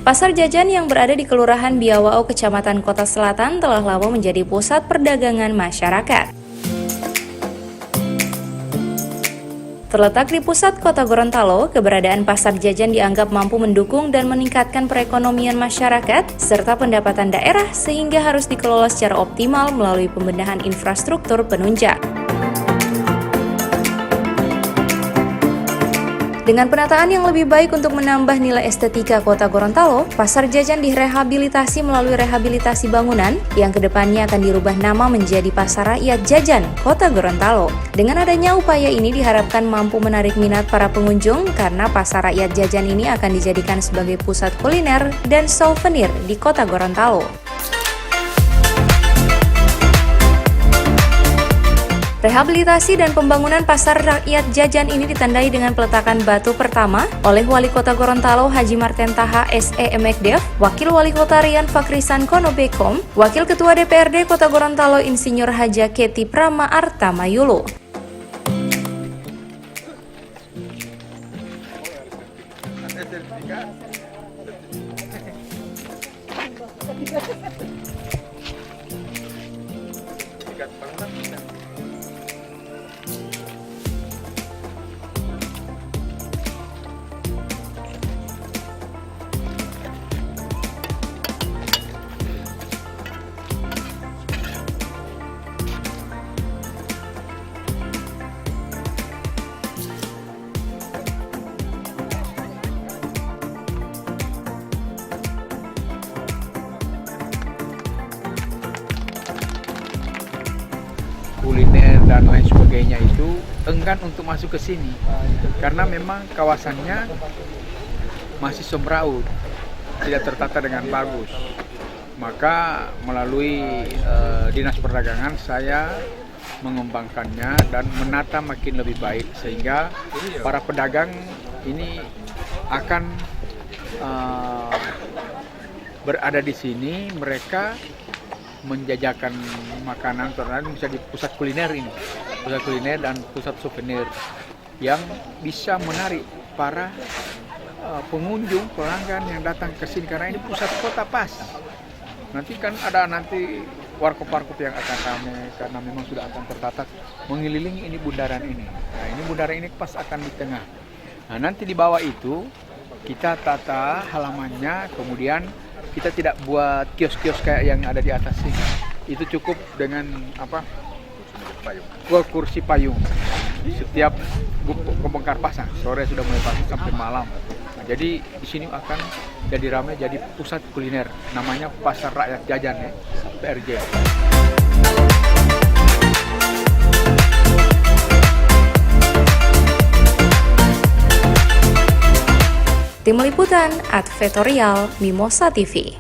Pasar jajan yang berada di Kelurahan Biawao, Kecamatan Kota Selatan telah lama menjadi pusat perdagangan masyarakat. Terletak di pusat kota Gorontalo, keberadaan pasar jajan dianggap mampu mendukung dan meningkatkan perekonomian masyarakat serta pendapatan daerah sehingga harus dikelola secara optimal melalui pembenahan infrastruktur penunjang. Dengan penataan yang lebih baik untuk menambah nilai estetika kota Gorontalo, pasar jajan direhabilitasi melalui rehabilitasi bangunan yang kedepannya akan dirubah nama menjadi Pasar Rakyat Jajan Kota Gorontalo. Dengan adanya upaya ini diharapkan mampu menarik minat para pengunjung karena Pasar Rakyat Jajan ini akan dijadikan sebagai pusat kuliner dan souvenir di kota Gorontalo. Rehabilitasi dan pembangunan Pasar Rakyat Jajan ini ditandai dengan peletakan batu pertama oleh Wali Kota Gorontalo Haji Marten Taha SE.Mekdev, Wakil Wali Kota Rian Fakrisan Kono Bekom, Wakil Ketua DPRD Kota Gorontalo Insinyur Haja Keti Prama Arta Mayulu. Kuliner dan lain sebagainya itu enggan untuk masuk ke sini karena memang kawasannya masih semraut, tidak tertata dengan bagus. Maka melalui Dinas Perdagangan saya mengembangkannya dan menata makin lebih baik sehingga para pedagang ini akan berada di sini, mereka menjajakan makanan ternyata bisa di pusat kuliner ini, pusat kuliner dan pusat souvenir yang bisa menarik para pengunjung, pelanggan yang datang ke sini karena ini pusat kota pas. Nanti kan ada warkop-warkop yang akan ramai karena memang sudah akan tertata mengelilingi ini bundaran ini. Nah, ini bundaran ini pas akan di tengah. Nah, nanti di bawah itu kita tata halamannya, kemudian kita tidak buat kios-kios kayak yang ada di atas sini. Itu cukup dengan kursi payung. Setiap pembongkar pasang sore sudah mulai pasang sampai malam. Nah, jadi di sini akan jadi ramai, jadi pusat kuliner. Namanya Pasar Rakyat Jajan ya, PRJ. Tim Liputan, Advertorial, Mimosa TV.